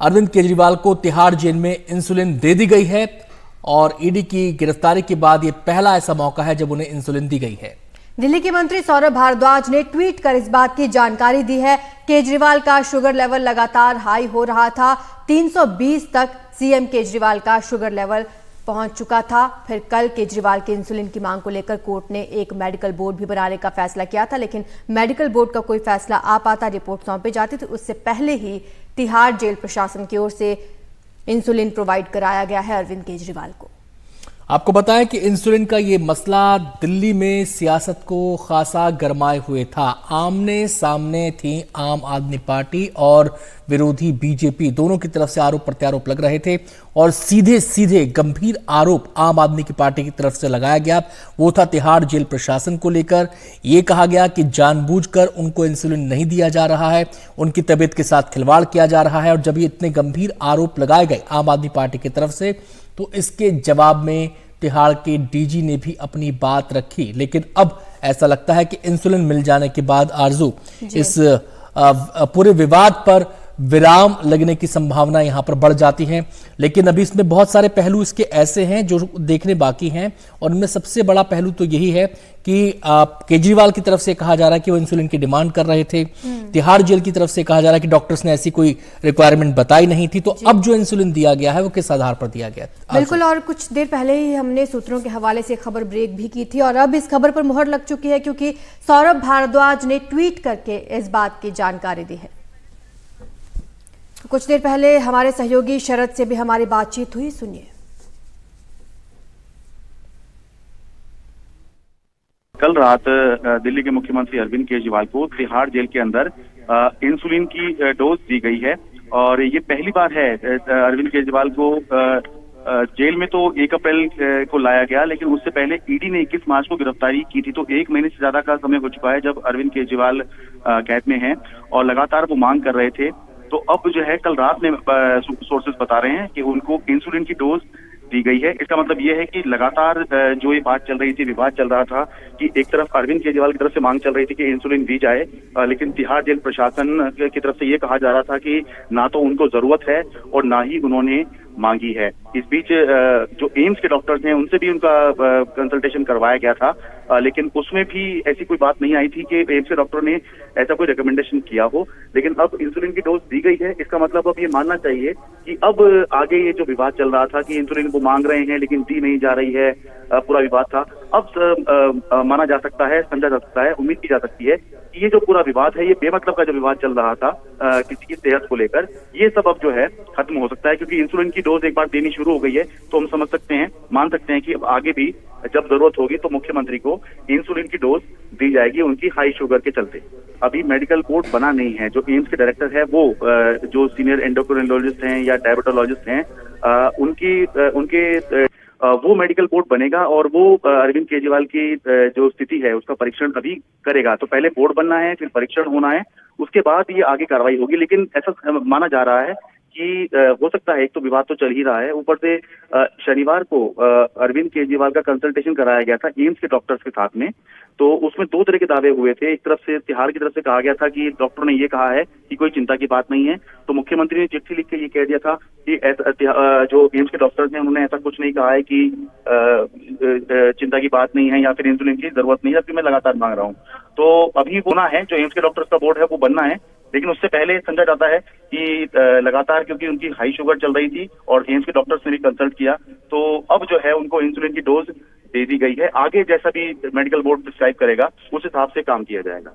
अरविंद केजरीवाल को तिहाड़ जेल में इंसुलिन दे दी गई है और ईडी की गिरफ्तारी के बाद यह पहला ऐसा मौका है जब उन्हें इंसुलिन दी गई है। दिल्ली के मंत्री सौरभ भारद्वाज ने ट्वीट कर इस बात की जानकारी दी है। केजरीवाल का शुगर लेवल लगातार हाई हो रहा था। 320 तक सीएम केजरीवाल का शुगर लेवल पहुंच चुका था। फिर कल केजरीवाल के इंसुलिन की मांग को लेकर कोर्ट ने एक मेडिकल बोर्ड भी बनाने का फैसला किया था, लेकिन मेडिकल बोर्ड का कोई फैसला आ पाता, रिपोर्ट सौंपी जाती तो उससे पहले ही तिहाड़ जेल प्रशासन की ओर से इंसुलिन प्रोवाइड कराया गया है अरविंद केजरीवाल को। आपको बताएं कि इंसुलिन का ये मसला दिल्ली में सियासत को खासा गरमाए हुए था। आमने सामने थी आम आदमी पार्टी और विरोधी बीजेपी, दोनों की तरफ से आरोप प्रत्यारोप लग रहे थे और सीधे सीधे गंभीर आरोप आम आदमी की पार्टी की तरफ से लगाया गया। वो था तिहाड़ जेल प्रशासन को लेकर। ये कहा गया कि जानबूझकर उनको इंसुलिन नहीं दिया जा रहा है, उनकी तबीयत के साथ खिलवाड़ किया जा रहा है। और जब ये इतने गंभीर आरोप लगाए गए आम आदमी पार्टी की तरफ से, तो इसके जवाब में तिहाड़ के डीजी ने भी अपनी बात रखी। लेकिन अब ऐसा लगता है कि इंसुलिन मिल जाने के बाद आरजू इस पूरे विवाद पर विराम लगने की संभावना यहां पर बढ़ जाती है। लेकिन अभी इसमें बहुत सारे पहलू इसके ऐसे हैं जो देखने बाकी हैं और उनमें सबसे बड़ा पहलू तो यही है कि केजरीवाल की तरफ से कहा जा रहा है कि वो इंसुलिन की डिमांड कर रहे थे। तिहाड़ जेल की तरफ से कहा जा रहा है कि डॉक्टर्स ने ऐसी कोई रिक्वायरमेंट बताई नहीं थी। तो अब जो इंसुलिन दिया गया है वो किस आधार पर दिया गया? बिल्कुल, और कुछ देर पहले ही हमने सूत्रों के हवाले से खबर ब्रेक भी की थी और अब इस खबर पर मुहर लग चुकी है क्योंकि सौरभ भारद्वाज ने ट्वीट करके इस बात की जानकारी दी है। कुछ देर पहले हमारे सहयोगी शरद से भी हमारी बातचीत हुई, सुनिए। कल रात दिल्ली के मुख्यमंत्री अरविंद केजरीवाल को तिहाड़ जेल के अंदर इंसुलिन की डोज दी गई है और ये पहली बार है अरविंद केजरीवाल को जेल में तो 1 अप्रैल को लाया गया, लेकिन उससे पहले ईडी ने 21 मार्च को गिरफ्तारी की थी। तो 1 महीने से ज्यादा का समय हो चुका है जब अरविंद केजरीवाल कैद में हैं और लगातार वो मांग कर रहे थे। तो अब जो है कल रात में सोर्सेस बता रहे हैं कि उनको इंसुलिन की डोज दी गई है। इसका मतलब ये है कि लगातार जो ये बात चल रही थी, विवाद चल रहा था कि एक तरफ अरविंद केजरीवाल की तरफ से मांग चल रही थी कि इंसुलिन दी जाए, लेकिन तिहाड़ जेल प्रशासन की तरफ से ये कहा जा रहा था कि ना तो उनको जरूरत है और ना ही उन्होंने मांगी है। इस बीच जो एम्स के डॉक्टर्स हैं उनसे भी उनका कंसल्टेशन करवाया गया था, लेकिन उसमें भी ऐसी कोई बात नहीं आई थी कि एम्स के डॉक्टर ने ऐसा कोई रिकमेंडेशन किया हो। लेकिन अब इंसुलिन की डोज दी गई है, इसका मतलब अब ये मानना चाहिए कि अब आगे ये जो विवाद चल रहा था कि इंसुलिन वो मांग रहे हैं लेकिन दी नहीं जा रही है, पूरा विवाद था, अब माना जा सकता है, समझा जा सकता है, उम्मीद की जा सकती है कि ये जो पूरा विवाद है, ये बेमतलब का जो विवाद चल रहा था किसी की सेहत को लेकर, ये सब अब जो है खत्म हो सकता है। क्योंकि इंसुलिन की डोज एक बार देनी शुरू हो गई है तो हम समझ सकते हैं, मान सकते हैं कि अब आगे भी जब जरूरत होगी तो मुख्यमंत्री को इंसुलिन की डोज दी जाएगी उनकी हाई शुगर के चलते। अभी मेडिकल बोर्ड बना नहीं है। जो एम्स के डायरेक्टर है वो जो सीनियर एंडोक्रिनोलॉजिस्ट हैं या डायबिटोलॉजिस्ट हैं, उनके वो मेडिकल बोर्ड बनेगा और वो अरविंद केजरीवाल की जो स्थिति है उसका परीक्षण अभी करेगा। तो पहले बोर्ड बनना है, फिर परीक्षण होना है, उसके बाद ये आगे कार्रवाई होगी। लेकिन ऐसा माना जा रहा है कि हो सकता है, एक तो विवाद तो चल ही रहा है, ऊपर से शनिवार को अरविंद केजरीवाल का कंसल्टेशन कराया गया था एम्स के डॉक्टर्स के साथ में। तो उसमें 2 तरह के दावे हुए थे। एक तरफ से तिहाड़ की तरफ से कहा गया था कि डॉक्टर ने ये कहा है कि कोई चिंता की बात नहीं है। तो मुख्यमंत्री ने चिट्ठी लिख के ये कह दिया था कि जो एम्स के डॉक्टर्स हैं उन्होंने ऐसा कुछ नहीं कहा है कि चिंता की बात नहीं है या फिर इंसुलिन की जरूरत नहीं है, जबकि मैं लगातार मांग रहा हूँ। तो अभी होना है, जो एम्स के डॉक्टर्स का बोर्ड है वो बनना है, लेकिन उससे पहले समझा जाता है कि लगातार क्योंकि उनकी हाई शुगर चल रही थी और एम्स के डॉक्टर्स ने भी कंसल्ट किया, तो अब जो है उनको इंसुलिन की डोज दे दी गई है। आगे जैसा भी मेडिकल बोर्ड प्रिस्क्राइब करेगा उस हिसाब से काम किया जाएगा।